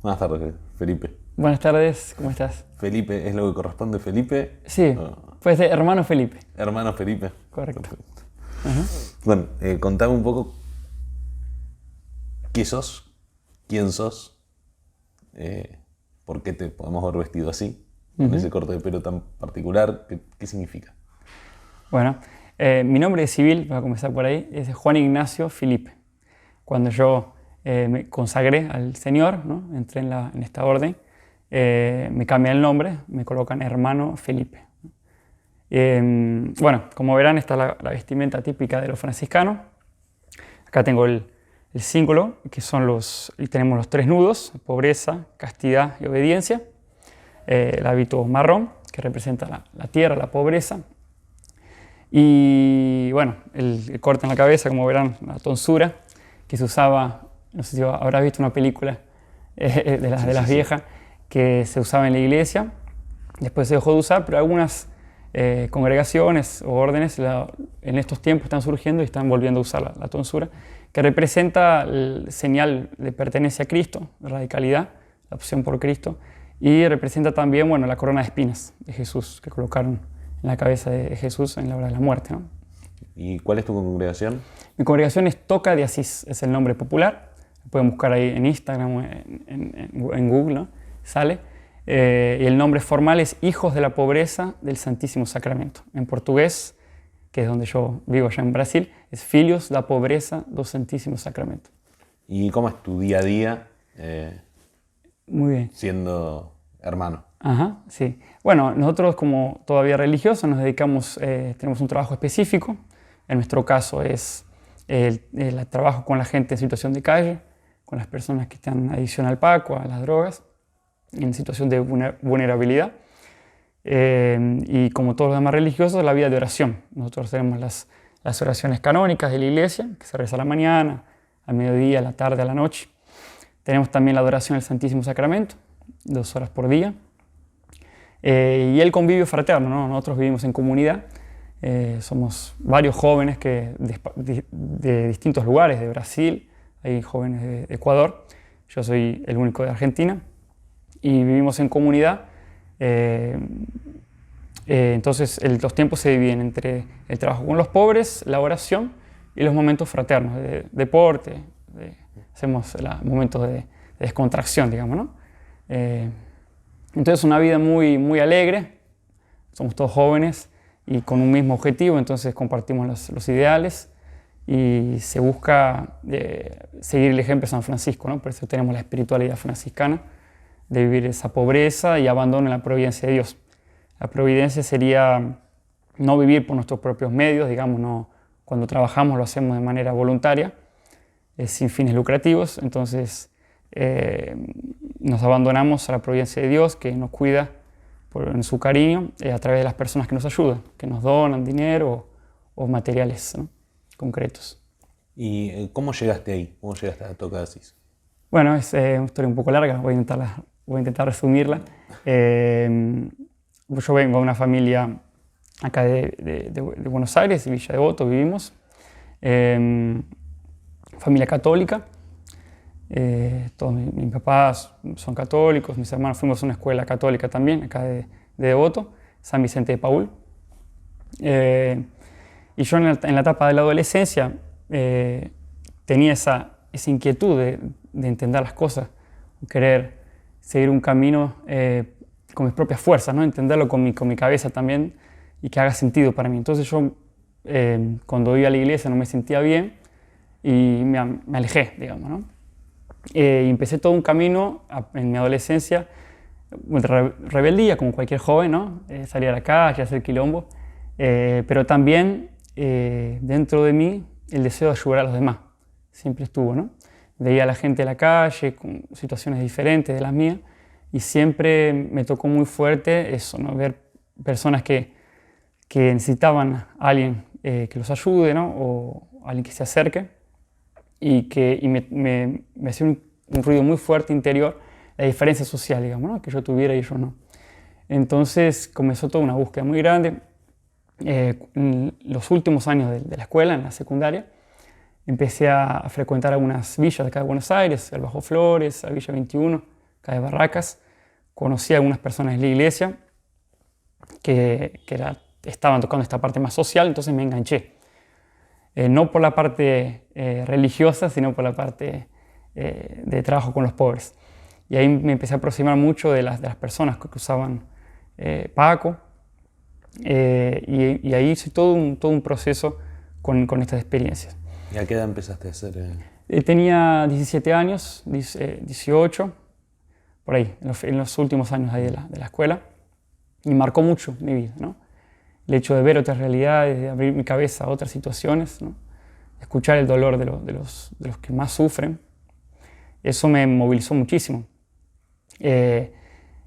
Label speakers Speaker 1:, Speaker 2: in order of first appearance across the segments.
Speaker 1: Buenas tardes, Felipe.
Speaker 2: Buenas tardes, ¿cómo estás?
Speaker 1: Felipe, ¿es lo que corresponde, Felipe?
Speaker 2: Sí, pues de hermano Felipe.
Speaker 1: Hermano Felipe.
Speaker 2: Correcto.
Speaker 1: Perfecto.
Speaker 2: Ajá.
Speaker 1: Bueno, contame un poco qué sos, quién sos, por qué te podemos ver vestido así, con ese corte de pelo tan particular, qué significa.
Speaker 2: Bueno, mi nombre civil, voy a comenzar por ahí, es Juan Ignacio Felipe. Cuando yo me consagré al Señor, ¿no? Entré en esta orden, me cambian el nombre, me colocan hermano Felipe. Bueno, como verán, está la vestimenta típica de los franciscanos. Acá tengo el símbolo, que son y tenemos los 3 nudos: pobreza, castidad y obediencia. El hábito marrón, que representa la tierra, la pobreza. Y bueno, el corte en la cabeza, como verán, la tonsura, que se usaba, no sé si habrás visto una película de las viejas, que se usaba en la iglesia. Después se dejó de usar, pero algunas congregaciones o órdenes en estos tiempos están surgiendo y están volviendo a usar la tonsura, que representa el señal de pertenencia a Cristo, radicalidad, la opción por Cristo, y representa también, bueno, la corona de espinas de Jesús que colocaron en la cabeza de Jesús en la hora de la muerte, ¿no?
Speaker 1: ¿Y cuál es tu congregación?
Speaker 2: Mi congregación es Toca de Asís, es el nombre popular. Lo pueden buscar ahí en Instagram o en Google, ¿no? Sale. Y el nombre formal es Hijos de la Pobreza del Santísimo Sacramento. En portugués, que es donde yo vivo allá en Brasil, es Filhos da Pobreza do Santísimo Sacramento.
Speaker 1: ¿Y cómo es tu día a día
Speaker 2: Muy bien.
Speaker 1: siendo hermano?
Speaker 2: Ajá, sí. Bueno, nosotros como todavía religiosos nos dedicamos, tenemos un trabajo específico. En nuestro caso es el trabajo con la gente en situación de calle, con las personas que están en adicción al paco, a las drogas, en situación de vulnerabilidad. Y como todos los demás religiosos, la vida de oración. Nosotros tenemos las oraciones canónicas de la iglesia, que se reza a la mañana, al mediodía, a la tarde, a la noche. Tenemos también la adoración al Santísimo Sacramento, 2 horas por día. Y el convivio fraterno, ¿no? Nosotros vivimos en comunidad, somos varios jóvenes de distintos lugares, de Brasil, hay jóvenes de Ecuador, yo soy el único de Argentina, y vivimos en comunidad. Entonces los tiempos se dividen entre el trabajo con los pobres, la oración y los momentos fraternos, de deporte, hacemos momentos de descontracción, digamos, ¿no? Entonces una vida muy, muy alegre, somos todos jóvenes y con un mismo objetivo, entonces compartimos los ideales y se busca seguir el ejemplo de San Francisco, ¿no? Por eso tenemos la espiritualidad franciscana, de vivir esa pobreza y abandono en la providencia de Dios. La providencia sería no vivir por nuestros propios medios, digamos, no, cuando trabajamos lo hacemos de manera voluntaria, sin fines lucrativos, entonces nos abandonamos a la providencia de Dios, que nos cuida en su cariño a través de las personas que nos ayudan, que nos donan dinero o materiales, ¿no? Concretos.
Speaker 1: ¿Y cómo llegaste ahí? ¿Cómo llegaste a Toca de Asís?
Speaker 2: Bueno, es una historia un poco larga, voy a intentar resumirla. Yo vengo de una familia acá de Buenos Aires, Villa Devoto vivimos, familia católica. Todos mis papás son católicos, mis hermanos fuimos a una escuela católica también, acá de Devoto, San Vicente de Paúl. Y yo en la etapa de la adolescencia tenía esa inquietud de entender las cosas, querer seguir un camino con mis propias fuerzas, ¿no? Entenderlo con mi cabeza también y que haga sentido para mí. Entonces yo cuando iba a la iglesia no me sentía bien y me alejé, digamos, ¿no? Y empecé todo un camino en mi adolescencia de rebeldía, como cualquier joven, ¿no? Salir a la calle, hacer quilombo, pero también dentro de mí el deseo de ayudar a los demás siempre estuvo, ¿no? Veía a la gente en la calle con situaciones diferentes de las mías y siempre me tocó muy fuerte eso, ¿no? Ver personas que necesitaban a alguien que los ayude, ¿no? O alguien que se acerque. Y me hacía un ruido muy fuerte interior la diferencia social, digamos, ¿no? Que yo tuviera y yo no. Entonces comenzó toda una búsqueda muy grande. En los últimos años de la escuela, en la secundaria, empecé a frecuentar algunas villas de acá de Buenos Aires, el Bajo Flores, la Villa 21, acá de Barracas. Conocí a algunas personas de la iglesia que estaban tocando esta parte más social, entonces me enganché. No por la parte religiosa, sino por la parte de trabajo con los pobres. Y ahí me empecé a aproximar mucho de las personas que usaban Paco. Y ahí hice todo un proceso con estas experiencias.
Speaker 1: ¿Y a qué edad empezaste a hacer?
Speaker 2: Tenía 17 años, 18, por ahí, en los últimos años ahí de la escuela. Y marcó mucho mi vida, ¿no? El hecho de ver otras realidades, de abrir mi cabeza a otras situaciones, ¿no? Escuchar el dolor de los que más sufren. Eso me movilizó muchísimo.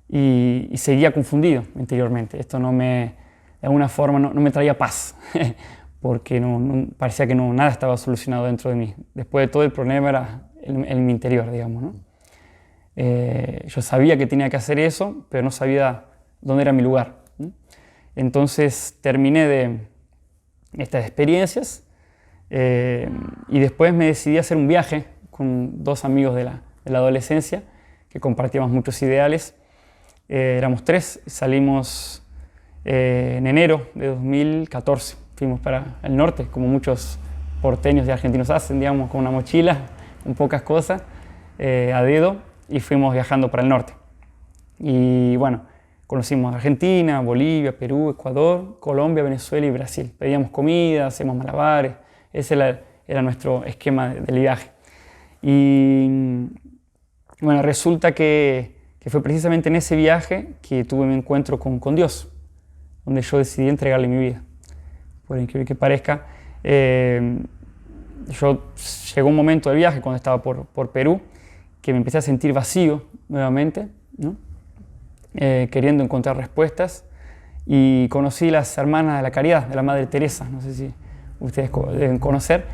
Speaker 2: Y seguía confundido interiormente. Esto de alguna forma no me traía paz, porque parecía que nada estaba solucionado dentro de mí. Después de todo, el problema era en mi interior, digamos, ¿no? Yo sabía que tenía que hacer eso, pero no sabía dónde era mi lugar, ¿no? Entonces terminé de estas experiencias y después me decidí a hacer un viaje con 2 amigos de la adolescencia que compartíamos muchos ideales. Éramos 3, salimos en enero de 2014. Fuimos para el norte, como muchos porteños y argentinos hacen, digamos, con una mochila, con pocas cosas, a dedo, y fuimos viajando para el norte. Y bueno, conocimos Argentina, Bolivia, Perú, Ecuador, Colombia, Venezuela y Brasil. Pedíamos comida, hacíamos malabares. Ese era nuestro esquema del viaje. Y bueno, resulta que fue precisamente en ese viaje que tuve mi encuentro con Dios, donde yo decidí entregarle mi vida. Por increíble que parezca, llegó un momento del viaje cuando estaba por Perú que me empecé a sentir vacío nuevamente, ¿no? Queriendo encontrar respuestas, y conocí las hermanas de la caridad de la Madre Teresa, no sé si ustedes deben conocer,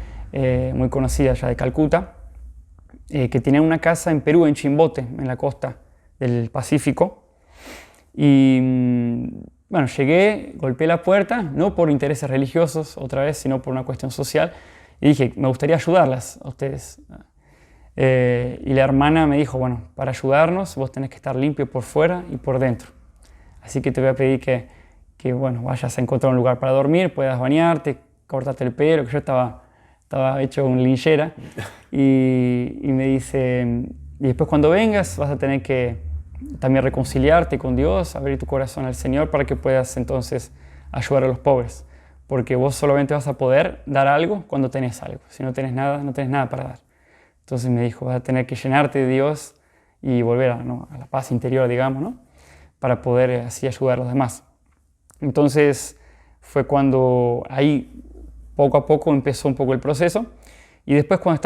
Speaker 2: muy conocida ya de Calcuta, que tenían una casa en Perú, en Chimbote, en la costa del Pacífico. Y bueno, llegué, golpeé la puerta, no por intereses religiosos otra vez, sino por una cuestión social, y dije, me gustaría ayudarlas a ustedes. Y la hermana me dijo, bueno, para ayudarnos vos tenés que estar limpio por fuera y por dentro. Así que te voy a pedir que bueno, vayas a encontrar un lugar para dormir, puedas bañarte, cortarte el pelo, que yo estaba hecho un linchera. Y me dice, y después cuando vengas vas a tener que también reconciliarte con Dios, abrir tu corazón al Señor para que puedas entonces ayudar a los pobres. Porque vos solamente vas a poder dar algo cuando tenés algo. Si no tenés nada, no tenés nada para dar. Entonces me dijo, vas a tener que llenarte de Dios y volver a la paz interior, digamos, ¿no? Para poder así ayudar a los demás. Entonces fue cuando ahí poco a poco empezó un poco el proceso. Y después cuando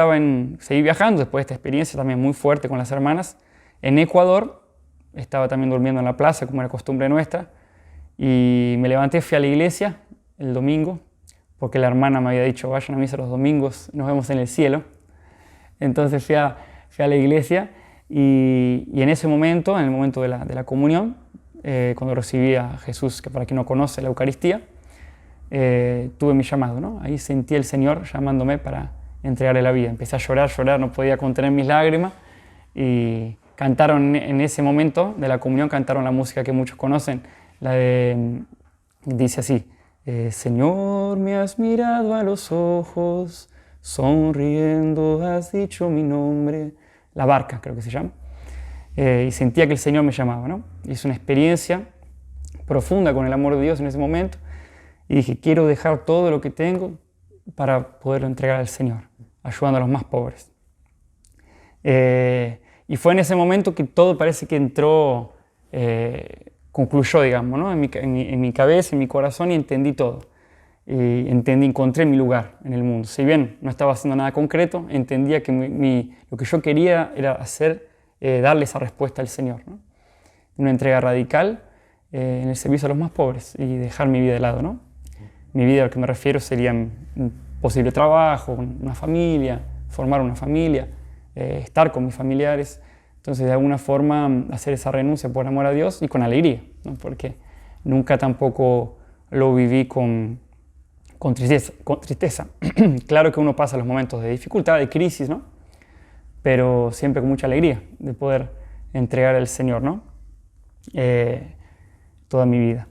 Speaker 2: seguí viajando, después de esta experiencia también muy fuerte con las hermanas, en Ecuador, estaba también durmiendo en la plaza, como era costumbre nuestra, y me levanté, fui a la iglesia el domingo, porque la hermana me había dicho, vayan a misa los domingos, nos vemos en el cielo. Entonces fui a la iglesia y en ese momento, en el momento de la comunión, cuando recibí a Jesús, que para quien no conoce la Eucaristía, tuve mi llamado, ¿no? Ahí sentí el Señor llamándome para entregarle la vida. Empecé a llorar, no podía contener mis lágrimas, y cantaron en ese momento de la comunión, cantaron la música que muchos conocen, dice así, Señor, me has mirado a los ojos, sonriendo has dicho mi nombre, La Barca creo que se llama, y sentía que el Señor me llamaba, ¿no? Hice una experiencia profunda con el amor de Dios en ese momento, y dije, quiero dejar todo lo que tengo para poderlo entregar al Señor, ayudando a los más pobres. Y fue en ese momento que todo parece que entró, concluyó, digamos, ¿no? en mi cabeza, en mi corazón, y entendí todo. Y encontré mi lugar en el mundo. Si bien no estaba haciendo nada concreto, entendía que lo que yo quería era darle esa respuesta al Señor, ¿no? Una entrega radical en el servicio a los más pobres y dejar mi vida de lado, ¿no? Mi vida, a lo que me refiero, sería un posible trabajo, una familia, formar una familia, estar con mis familiares. Entonces, de alguna forma, hacer esa renuncia por amor a Dios y con alegría, ¿no? Porque nunca tampoco lo viví con tristeza. Claro que uno pasa los momentos de dificultad, de crisis, ¿no? Pero siempre con mucha alegría de poder entregar al Señor, ¿no? Toda mi vida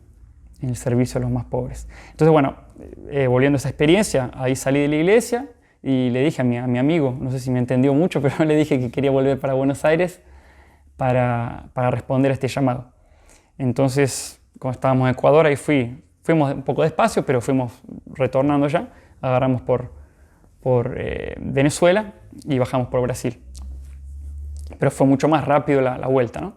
Speaker 2: en el servicio a los más pobres. Entonces, bueno, volviendo a esa experiencia, ahí salí de la iglesia y le dije a mi amigo, no sé si me entendió mucho, pero le dije que quería volver para Buenos Aires para responder a este llamado. Entonces, cuando estábamos en Ecuador, ahí fuimos un poco despacio, pero fuimos retornando ya, agarramos por Venezuela y bajamos por Brasil. Pero fue mucho más rápido la vuelta, ¿no?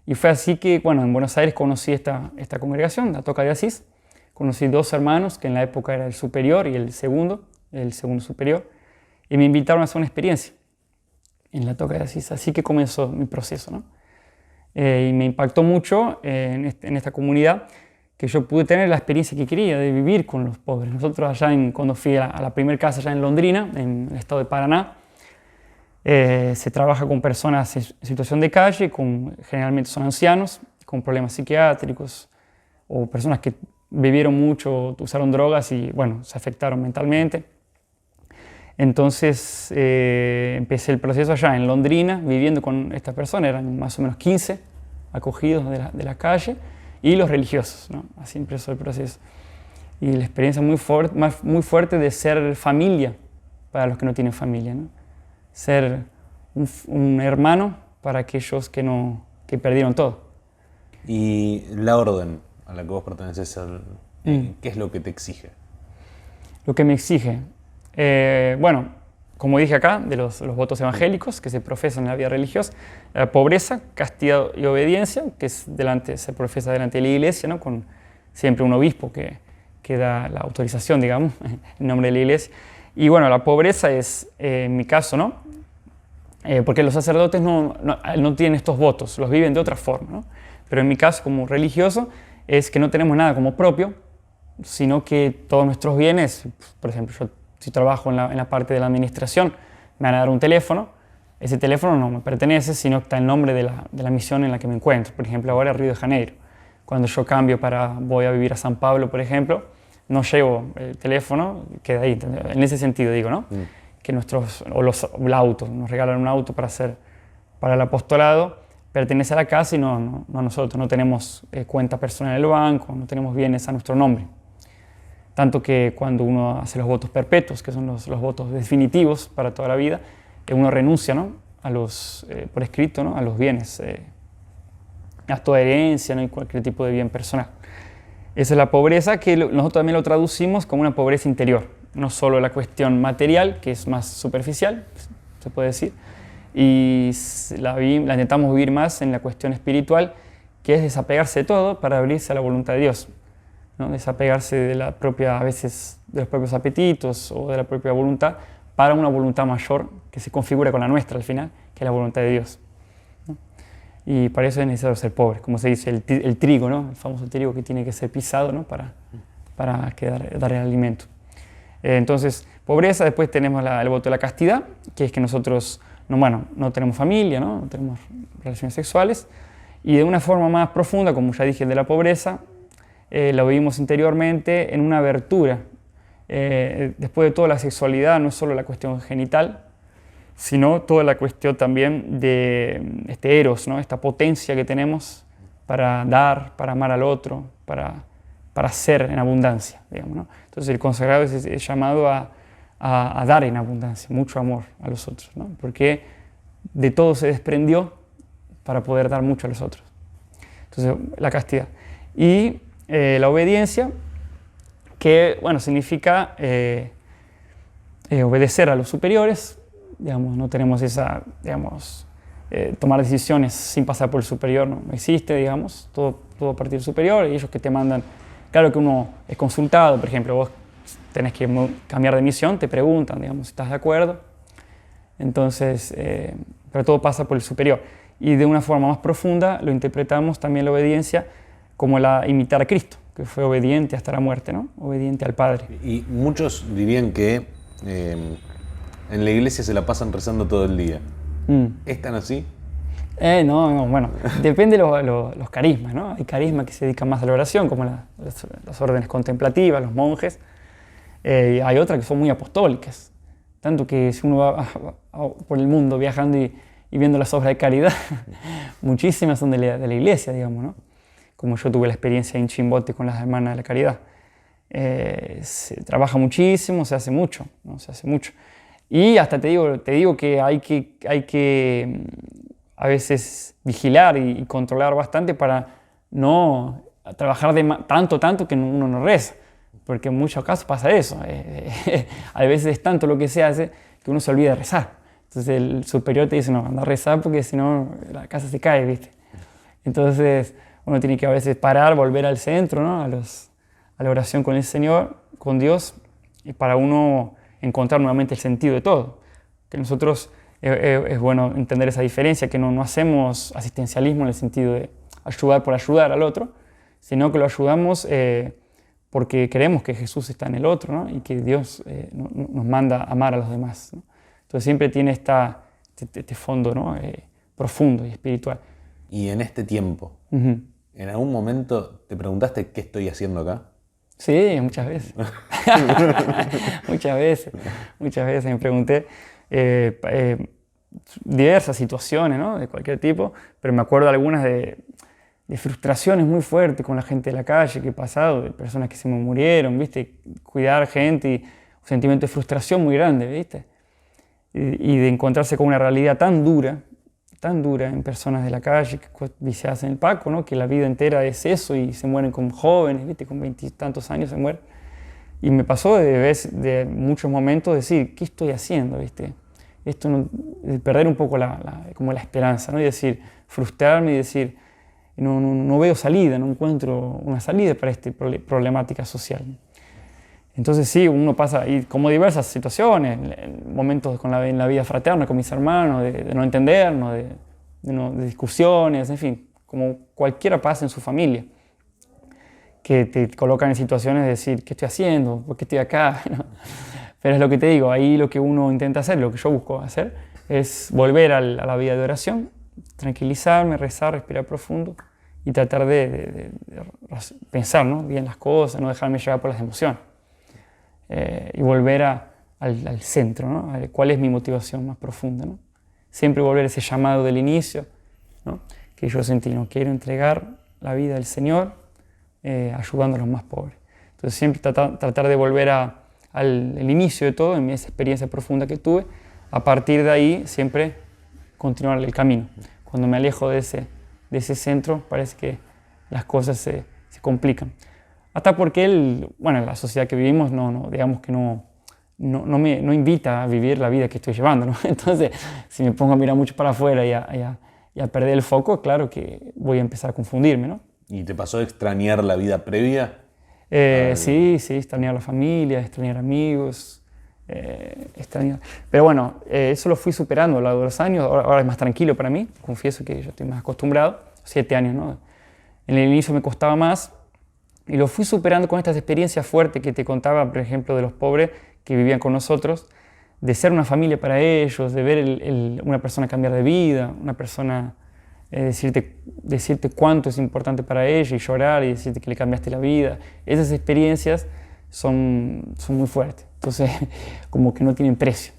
Speaker 2: Y fue así que, bueno, en Buenos Aires conocí esta congregación, la Toca de Asís. Conocí 2 hermanos, que en la época era el superior y el segundo superior, y me invitaron a hacer una experiencia en la Toca de Asís. Así que comenzó mi proceso, ¿no? Y me impactó mucho en esta comunidad que yo pude tener la experiencia que quería de vivir con los pobres. Nosotros allá, cuando fui a la primera casa allá en Londrina, en el estado de Paraná, se trabaja con personas en situación de calle, generalmente son ancianos, con problemas psiquiátricos o personas que bebieron mucho, usaron drogas y, bueno, se afectaron mentalmente. Entonces empecé el proceso allá en Londrina, viviendo con estas personas, eran más o menos 15 acogidos de la calle y los religiosos, ¿no? Así empezó el proceso. Y la experiencia muy fuerte de ser familia para los que no tienen familia, ¿no? Ser un hermano para aquellos que perdieron todo.
Speaker 1: Y la orden a la que vos perteneces, ¿qué es lo que te exige?
Speaker 2: Lo que me exige, bueno, como dije acá, de los votos evangélicos que se profesan en la vida religiosa, pobreza, castidad y obediencia, que se profesa delante de la iglesia, ¿no? Con siempre un obispo que da la autorización, digamos, en nombre de la iglesia. Y bueno, la pobreza es, en mi caso, ¿no? Porque los sacerdotes no tienen estos votos, los viven de otra forma, ¿no? Pero en mi caso, como religioso, es que no tenemos nada como propio, sino que todos nuestros bienes, por ejemplo, yo si trabajo en la parte de la administración, me van a dar un teléfono, ese teléfono no me pertenece, sino que está el nombre de la misión en la que me encuentro. Por ejemplo, ahora Río de Janeiro. Cuando yo cambio voy a vivir a San Pablo, por ejemplo, no llevo el teléfono, queda ahí. En ese sentido digo, ¿no? Que el auto, nos regalan un auto para el apostolado, pertenece a la casa y no a nosotros. No tenemos cuenta personal en el banco, no tenemos bienes a nuestro nombre. Tanto que cuando uno hace los votos perpetuos, que son los votos definitivos para toda la vida, uno renuncia, ¿no? Por escrito, ¿no? A los bienes, a toda herencia, ¿no? Y cualquier tipo de bien personal. Esa es la pobreza que nosotros también lo traducimos como una pobreza interior, no solo la cuestión material, que es más superficial, se puede decir, y la intentamos vivir más en la cuestión espiritual, que es desapegarse de todo para abrirse a la voluntad de Dios, ¿no? Desapegarse de a veces de los propios apetitos o de la propia voluntad para una voluntad mayor que se configura con la nuestra al final, que es la voluntad de Dios, ¿no? Y para eso es necesario ser pobre, como se dice, el trigo, ¿no? El famoso trigo que tiene que ser pisado, ¿no? Para dar el alimento. Entonces, pobreza, después tenemos el voto de la castidad, que es que nosotros no tenemos familia, ¿no? No tenemos relaciones sexuales, y de una forma más profunda, como ya dije, de la pobreza, lo vivimos interiormente en una abertura. Después de toda la sexualidad, no solo la cuestión genital, sino toda la cuestión también de este eros, ¿no? Esta potencia que tenemos para dar, para amar al otro, para ser en abundancia, digamos, ¿no? Entonces el consagrado es llamado a dar en abundancia, mucho amor a los otros, ¿no? Porque de todo se desprendió para poder dar mucho a los otros. Entonces la castidad. Y la obediencia, que bueno, significa obedecer a los superiores, digamos, no tenemos tomar decisiones sin pasar por el superior, no existe, digamos, todo a partir del superior, y ellos que te mandan, claro que uno es consultado, por ejemplo, vos tenés que cambiar de misión, te preguntan, digamos, si estás de acuerdo, entonces, pero todo pasa por el superior. Y de una forma más profunda lo interpretamos también la obediencia como imitar a Cristo, que fue obediente hasta la muerte, ¿no? Obediente al Padre.
Speaker 1: Y muchos dirían que en la iglesia se la pasan rezando todo el día. ¿Es tan así?
Speaker 2: No, bueno, depende de los carismas, ¿no? Hay carismas que se dedican más a la oración, como las órdenes contemplativas, los monjes. Y hay otras que son muy apostólicas. Tanto que si uno va por el mundo viajando y y viendo las obras de caridad, muchísimas son de la iglesia, digamos, ¿no? Como yo tuve la experiencia en Chimbote con las hermanas de la caridad. Se trabaja muchísimo, se hace mucho, ¿no? Se hace mucho. Y hasta te digo que hay que a veces vigilar y controlar bastante para no trabajar tanto que uno no reza, porque en muchos casos pasa eso. A veces es tanto lo que se hace que uno se olvida de rezar. Entonces el superior te dice, no, anda a rezar porque si no la casa se cae, ¿viste? Entonces uno tiene que a veces parar, volver al centro, ¿no? A la oración con el Señor, con Dios, y para uno encontrar nuevamente el sentido de todo. Que nosotros es bueno entender esa diferencia, que no hacemos asistencialismo en el sentido de ayudar por ayudar al otro, sino que lo ayudamos porque creemos que Jesús está en el otro, ¿no? Y que Dios nos manda a amar a los demás, ¿no? Entonces siempre tiene este fondo, ¿no? Profundo y espiritual.
Speaker 1: Y en este tiempo, ¿en algún momento te preguntaste qué estoy haciendo acá?
Speaker 2: Sí, muchas veces. Muchas veces me pregunté diversas situaciones, ¿no? De cualquier tipo, pero me acuerdo algunas de frustraciones muy fuertes con la gente de la calle que he pasado, de personas que se me murieron, ¿viste? Cuidar gente y un sentimiento de frustración muy grande, ¿viste? Y de encontrarse con una realidad tan dura en personas de la calle que se hacen el Paco, ¿no? Que la vida entera es eso y se mueren como jóvenes, ¿viste? Con 20 y tantos años se mueren. Y me pasó de muchos momentos decir, ¿qué estoy haciendo? ¿Viste? De perder un poco como la esperanza, ¿no? Y decir, frustrarme y decir, no veo salida, no encuentro una salida para esta problemática social. Entonces sí, uno pasa, y como diversas situaciones, momentos en la vida fraterna con mis hermanos, de no entendernos, de discusiones, en fin, como cualquiera pasa en su familia, que te colocan en situaciones de decir, ¿qué estoy haciendo? ¿Por qué estoy acá? ¿No? Pero es lo que te digo, ahí lo que uno intenta hacer, lo que yo busco hacer, es volver a la vida de oración, tranquilizarme, rezar, respirar profundo y tratar de pensar, ¿no? Bien las cosas, no dejarme llevar por las emociones. Y volver al centro, ¿no? ¿Cuál es mi motivación más profunda, ¿no? Siempre volver a ese llamado del inicio, ¿no? Que yo sentí, no quiero entregar la vida al Señor ayudando a los más pobres. Entonces siempre tratar de volver al inicio de todo, en esa experiencia profunda que tuve, a partir de ahí siempre continuar el camino. Cuando me alejo de ese centro parece que las cosas se complican. Hasta porque la sociedad que vivimos digamos que no invita a vivir la vida que estoy llevando, ¿no? Entonces, si me pongo a mirar mucho para afuera y a perder el foco, claro que voy a empezar a confundirme, ¿no?
Speaker 1: ¿Y te pasó a extrañar la vida previa?
Speaker 2: Sí, extrañar a la familia, extrañar amigos, extrañar... Pero bueno, eso lo fui superando a lo largo de los años, ahora es más tranquilo para mí, confieso que yo estoy más acostumbrado, 7 años, ¿no? En el inicio me costaba más, y lo fui superando con estas experiencias fuertes que te contaba, por ejemplo, de los pobres que vivían con nosotros, de ser una familia para ellos, de ver una persona cambiar de vida, una persona decirte cuánto es importante para ella y llorar y decirte que le cambiaste la vida. Esas experiencias son muy fuertes, entonces como que no tienen precio,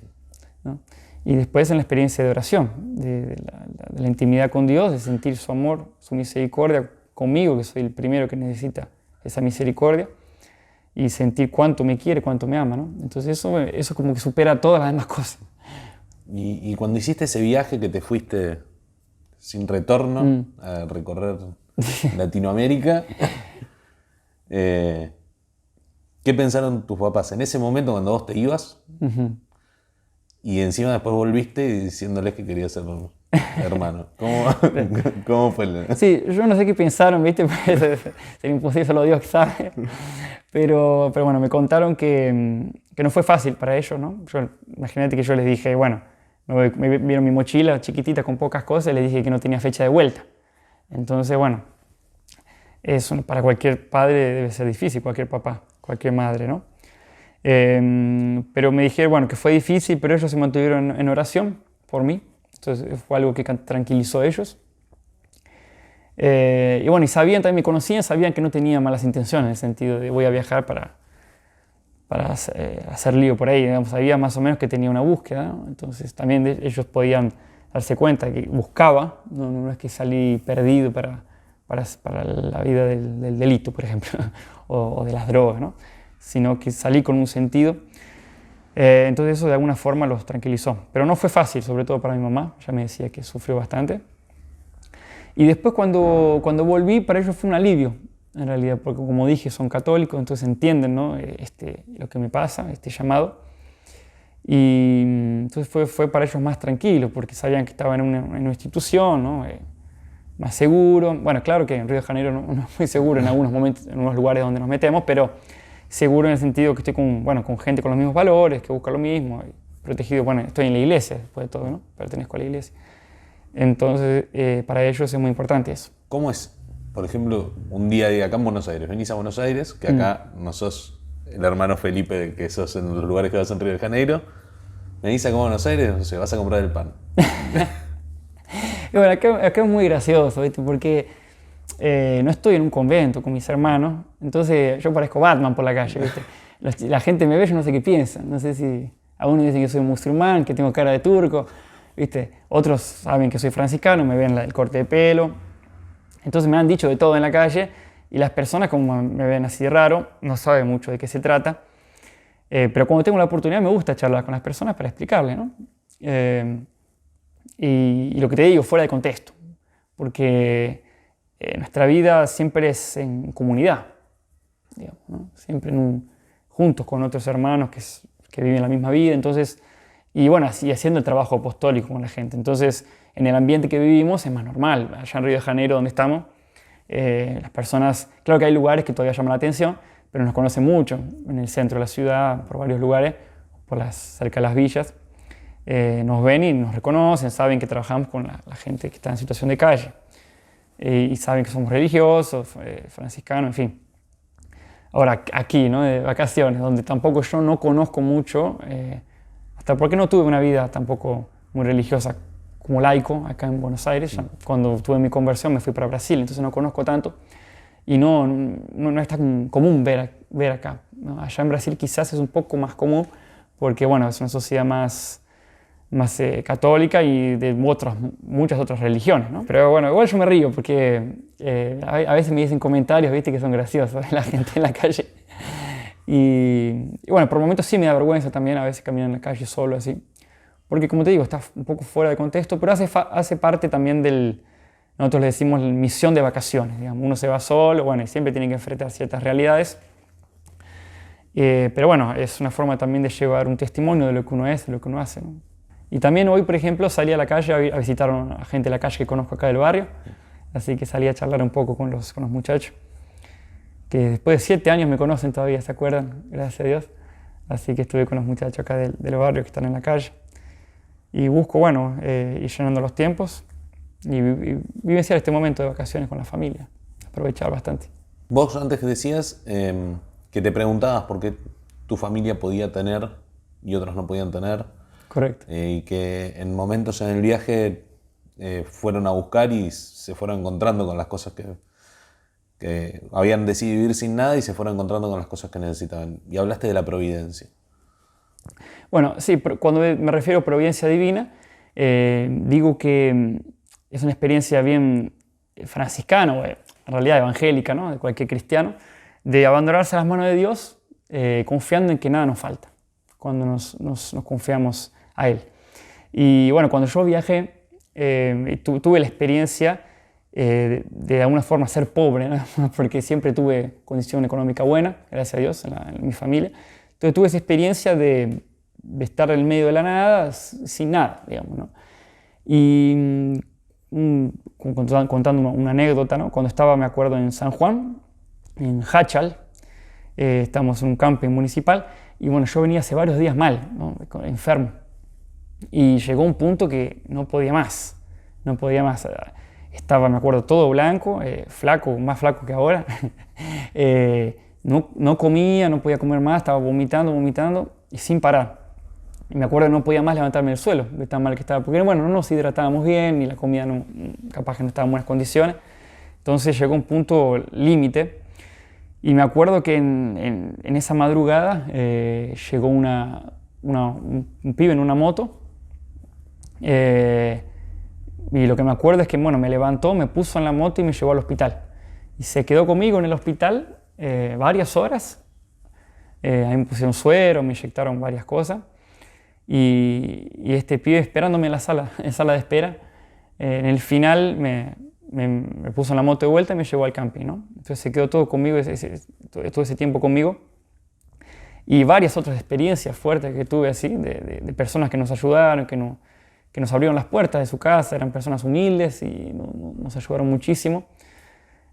Speaker 2: ¿no? Y después en la experiencia de oración, de la intimidad con Dios, de sentir su amor, su misericordia conmigo, que soy el primero que necesita esa misericordia, y sentir cuánto me quiere, cuánto me ama, ¿no? Entonces eso como que supera todas las demás cosas.
Speaker 1: Y cuando hiciste ese viaje que te fuiste sin retorno a recorrer Latinoamérica, ¿qué pensaron tus papás en ese momento cuando vos te ibas? Y encima después volviste diciéndoles que querías ser hermano. ¿Cómo fue?
Speaker 2: Sí, yo no sé qué pensaron, ¿viste? Sería imposible, solo Dios que sabe. Pero bueno, me contaron que no fue fácil para ellos, ¿no? Imagínate que yo les dije, bueno, me vieron mi mochila chiquitita con pocas cosas y les dije que no tenía fecha de vuelta. Entonces, bueno, eso para cualquier padre debe ser difícil, cualquier papá, cualquier madre, ¿no? Pero me dijeron, bueno, que fue difícil, pero ellos se mantuvieron en oración por mí. Entonces fue algo que tranquilizó a ellos. Y bueno, y también me conocían, sabían que no tenía malas intenciones en el sentido de voy a viajar para hacer lío por ahí. Digamos, sabía más o menos que tenía una búsqueda, ¿no? Entonces también ellos podían darse cuenta que buscaba, no es que salí perdido para la vida del delito, por ejemplo, o de las drogas, ¿no? Sino que salí con un sentido. Entonces eso de alguna forma los tranquilizó. Pero no fue fácil, sobre todo para mi mamá, ya me decía que sufrió bastante. Y después cuando volví, para ellos fue un alivio, en realidad, porque como dije, son católicos, entonces entienden, ¿no? Lo que me pasa, este llamado. Y entonces fue para ellos más tranquilo, porque sabían que estaba en una institución, ¿no? Más seguro. Bueno, claro que en Río de Janeiro no es muy seguro en algunos momentos, en algunos lugares donde nos metemos, pero seguro en el sentido que estoy con gente con los mismos valores, que busca lo mismo, y protegido. Bueno, estoy en la iglesia, después de todo, ¿no? Pertenezco a la iglesia. Entonces, para ellos es muy importante eso.
Speaker 1: ¿Cómo es, por ejemplo, un día a día acá en Buenos Aires? Venís a Buenos Aires, que acá no sos el hermano Felipe que sos en los lugares que vas en Río de Janeiro. Venís acá a Buenos Aires, no sé, vas a comprar el pan.
Speaker 2: Y bueno, acá es muy gracioso, ¿viste? Porque no estoy en un convento con mis hermanos, entonces yo parezco Batman por la calle, ¿viste? La gente me ve, yo no sé qué piensa. No sé si algunos dicen que soy musulmán, que tengo cara de turco, ¿viste? Otros saben que soy franciscano, me ven el corte de pelo. Entonces me han dicho de todo en la calle y las personas, como me ven así raro, no saben mucho de qué se trata. Pero cuando tengo la oportunidad me gusta charlar con las personas para explicarles, ¿no? Y lo que te digo, fuera de contexto, porque nuestra vida siempre es en comunidad, digamos, ¿no? Siempre juntos con otros hermanos que viven la misma vida, entonces, y bueno, así haciendo el trabajo apostólico con la gente. Entonces, en el ambiente que vivimos es más normal. Allá en Río de Janeiro, donde estamos, las personas, claro que hay lugares que todavía llaman la atención, pero nos conocen mucho, en el centro de la ciudad, por varios lugares, cerca de las villas. Nos ven y nos reconocen, saben que trabajamos con la gente que está en situación de calle y saben que somos religiosos, franciscanos, en fin. Ahora, aquí, ¿no? De vacaciones, donde tampoco yo no conozco mucho, hasta porque no tuve una vida tampoco muy religiosa como laico acá en Buenos Aires. Ya, cuando tuve mi conversión me fui para Brasil, entonces no conozco tanto y no es tan común ver acá, ¿no? Allá en Brasil quizás es un poco más común porque, bueno, es una sociedad más católica y de muchas otras religiones, ¿no? Pero bueno, igual yo me río porque a veces me dicen comentarios, ¿viste? Que son graciosos de la gente en la calle. Y bueno, por momentos sí me da vergüenza también a veces caminar en la calle solo así. Porque como te digo, está un poco fuera de contexto, pero hace parte también nosotros le decimos misión de vacaciones, digamos. Uno se va solo, bueno, y siempre tiene que enfrentar ciertas realidades. Pero bueno, es una forma también de llevar un testimonio de lo que uno es, de lo que uno hace, ¿no? Y también hoy, por ejemplo, salí a la calle a visitar a gente de la calle que conozco acá del barrio, así que salí a charlar un poco con los muchachos, que después de 7 años me conocen todavía, ¿se acuerdan? Gracias a Dios. Así que estuve con los muchachos acá del barrio que están en la calle. Y busco, bueno, ir llenando los tiempos y vivenciar este momento de vacaciones con la familia, aprovechar bastante.
Speaker 1: Vos antes que decías que te preguntabas por qué tu familia podía tener y otros no podían tener.
Speaker 2: Correcto.
Speaker 1: Y que en momentos en el viaje fueron a buscar y se fueron encontrando con las cosas que habían decidido vivir sin nada y se fueron encontrando con las cosas que necesitaban. Y hablaste de la providencia.
Speaker 2: Bueno, sí, cuando me refiero a providencia divina, digo que es una experiencia bien franciscana, o en realidad evangélica, ¿no? De cualquier cristiano, de abandonarse a las manos de Dios confiando en que nada nos falta, cuando nos confiamos a Él. Y bueno, cuando yo viajé, tuve la experiencia de alguna forma ser pobre, ¿no? Porque siempre tuve condición económica buena, gracias a Dios, en mi familia. Entonces tuve esa experiencia de estar en el medio de la nada, sin nada, digamos, ¿no? Y contando una anécdota, ¿no? Cuando estaba, me acuerdo, en San Juan, en Hachal, estábamos en un camping municipal, y bueno, yo venía hace varios días mal, ¿no? Enfermo. Y llegó un punto que no podía más. Estaba, me acuerdo, todo blanco, flaco, más flaco que ahora. No comía, no podía comer más, estaba vomitando y sin parar. Y me acuerdo que no podía más levantarme del suelo, de tan mal que estaba. Porque bueno, no nos hidratábamos bien, ni la comida capaz que no estaba en buenas condiciones. Entonces llegó un punto límite. Y me acuerdo que en esa madrugada llegó un pibe en una moto Y lo que me acuerdo es que, bueno, me levantó, me puso en la moto y me llevó al hospital. Y se quedó conmigo en el hospital varias horas. Ahí me pusieron suero, me inyectaron varias cosas. Y este pibe esperándome en la sala de espera, en el final me puso en la moto de vuelta y me llevó al camping, ¿no? Entonces se quedó todo conmigo, todo ese tiempo conmigo. Y varias otras experiencias fuertes que tuve así, de personas que nos ayudaron, que nos abrieron las puertas de su casa, eran personas humildes y nos ayudaron muchísimo.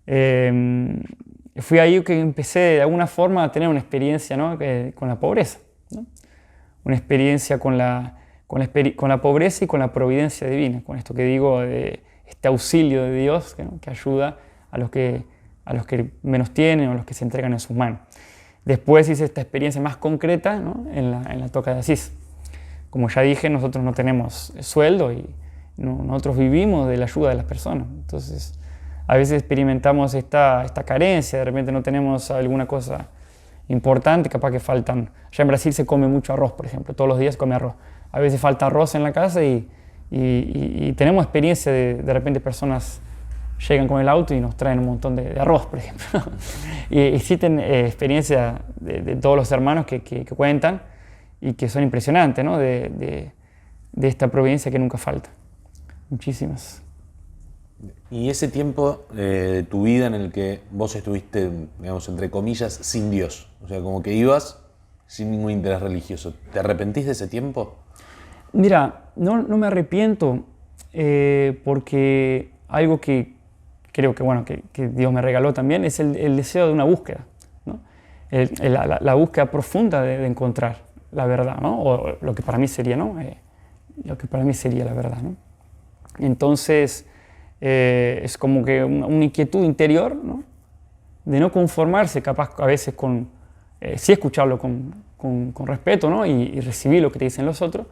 Speaker 2: Fui ahí que empecé de alguna forma a tener una experiencia, ¿no? Con la pobreza, ¿no? Una experiencia con la pobreza y con la providencia divina, con esto que digo, de este auxilio de Dios, ¿no? Que ayuda a los que menos tienen o a los que se entregan en sus manos. Después hice esta experiencia más concreta, ¿no? en la Toca de Asís. Como ya dije, nosotros no tenemos sueldo y nosotros vivimos de la ayuda de las personas. Entonces, a veces experimentamos esta carencia, de repente no tenemos alguna cosa importante, capaz que faltan. Allá en Brasil se come mucho arroz, por ejemplo, todos los días se come arroz. A veces falta arroz en la casa y tenemos experiencia de repente personas llegan con el auto y nos traen un montón de arroz, por ejemplo. Y existen experiencias de todos los hermanos que cuentan y que son impresionantes, ¿no? de esta providencia que nunca falta. Muchísimas.
Speaker 1: Y ese tiempo de tu vida en el que vos estuviste, digamos, entre comillas, sin Dios, o sea, como que ibas sin ningún interés religioso, ¿te arrepentís de ese tiempo?
Speaker 2: Mira, no me arrepiento porque algo que creo que Dios me regaló también es el deseo de una búsqueda, ¿no? La búsqueda profunda de encontrar la verdad, ¿no? O lo que para mí sería, ¿no? Lo que para mí sería la verdad, ¿no? Entonces, es como que una inquietud interior, ¿no? De no conformarse, capaz a veces sí escucharlo con respeto, ¿no? Y recibir lo que te dicen los otros,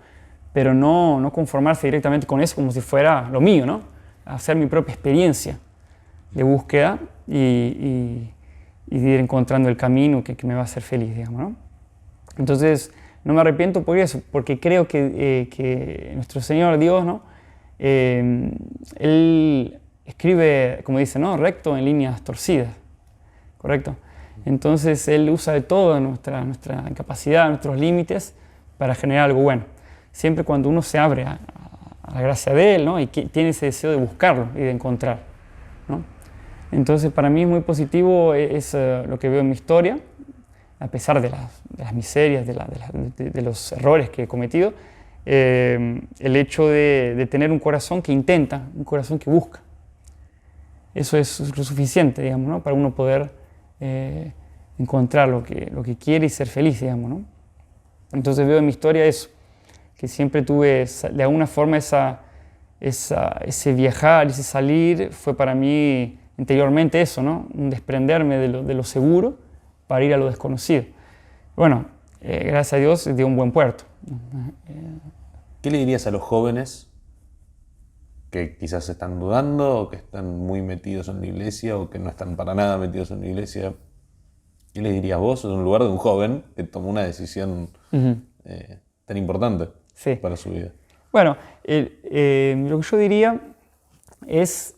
Speaker 2: pero no conformarse directamente con eso como si fuera lo mío, ¿no? Hacer mi propia experiencia de búsqueda y de ir encontrando el camino que me va a hacer feliz, digamos, ¿no? Entonces, no me arrepiento por eso, porque creo que nuestro Señor Dios, ¿no? Él escribe, como dice, ¿no? Recto en líneas torcidas, ¿correcto? Entonces Él usa de todo nuestra incapacidad, nuestros límites para generar algo bueno. Siempre cuando uno se abre a la gracia de Él, ¿no? Y tiene ese deseo de buscarlo y de encontrar, ¿no? Entonces para mí es muy positivo lo que veo en mi historia, a pesar de las miserias, de los errores que he cometido. El hecho de tener un corazón que intenta, un corazón que busca. Eso es lo suficiente, digamos, ¿no? Para uno poder encontrar lo que quiere y ser feliz, digamos, ¿no? Entonces veo en mi historia eso, que siempre tuve de alguna forma ese viajar, ese salir, fue para mí interiormente eso, ¿no? Un desprenderme de lo seguro para ir a lo desconocido. Bueno, gracias a Dios dio un buen puerto.
Speaker 1: ¿Qué le dirías a los jóvenes que quizás están dudando o que están muy metidos en la iglesia o que no están para nada metidos en la iglesia? ¿Qué le dirías vos en un lugar de un joven que tomó una decisión tan importante para su vida?
Speaker 2: Bueno, lo que yo diría es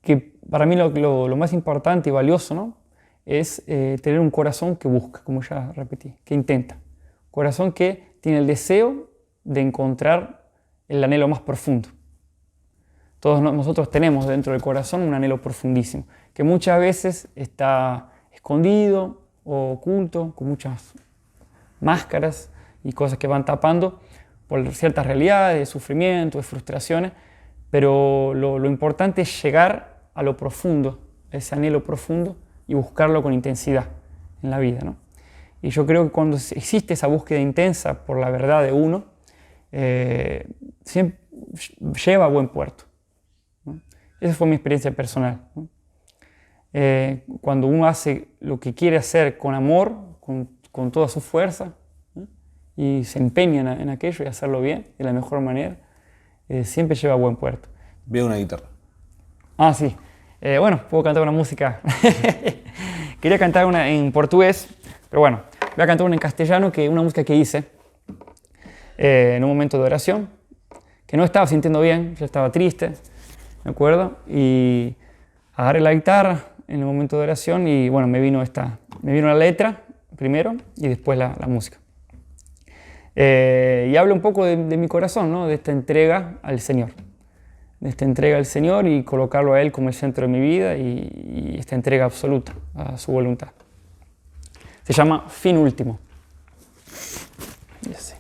Speaker 2: que para mí lo más importante y valioso, ¿no? Es tener un corazón que busca, como ya repetí, que intenta. Un corazón que tiene el deseo de encontrar el anhelo más profundo. Todos nosotros tenemos dentro del corazón un anhelo profundísimo, que muchas veces está escondido o oculto, con muchas máscaras y cosas que van tapando por ciertas realidades, de sufrimiento, de frustraciones, pero lo importante es llegar a lo profundo, a ese anhelo profundo y buscarlo con intensidad en la vida, ¿no? Y yo creo que cuando existe esa búsqueda intensa por la verdad de uno, siempre lleva a buen puerto, ¿no? Esa fue mi experiencia personal, ¿no? Cuando uno hace lo que quiere hacer con amor, con toda su fuerza, ¿no? Y se empeña en aquello y hacerlo bien, de la mejor manera, siempre lleva a buen puerto.
Speaker 1: Veo una guitarra.
Speaker 2: Ah, sí. Bueno, puedo cantar una música. Quería cantar una en portugués, pero bueno, voy a cantar una en castellano, una música que hice en un momento de oración, que no estaba sintiendo bien, yo estaba triste, me acuerdo, y agarré la guitarra en el momento de oración y bueno, me vino la letra primero y después la música. Y habla un poco de mi corazón, ¿no? De esta entrega al Señor. De esta entrega al Señor y colocarlo a Él como el centro de mi vida y esta entrega absoluta a su voluntad. Se llama Fin Último. Yes.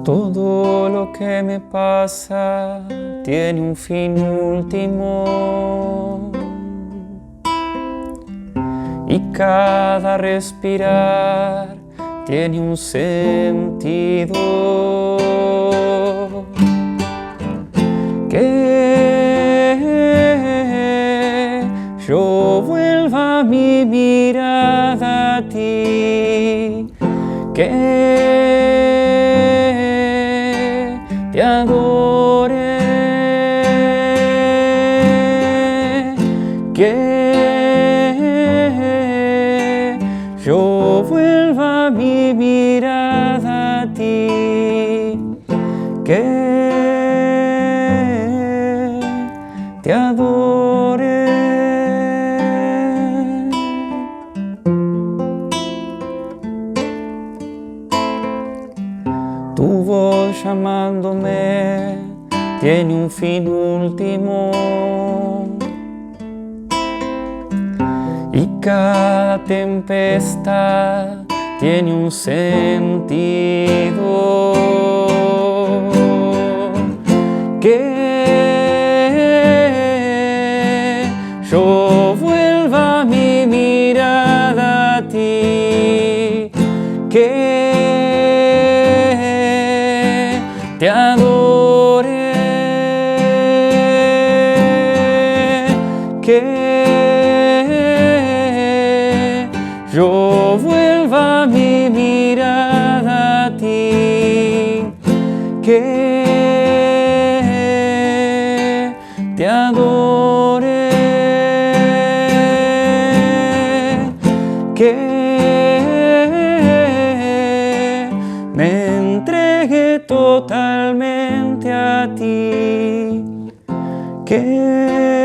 Speaker 2: Todo lo que me pasa tiene un fin último y cada respirar tiene un sentido. Que yo vuelva mi mirada a ti, que te adore, que yo vuelva mi mirada a ti, que te adore. Tu voz llamándome tiene un fin último y cada tempestad tiene un sentido. Que yo vuelva mi mirada a ti, que te adore, que yo vuelva mi mirada a ti, que te adore, que me entregue totalmente a ti, que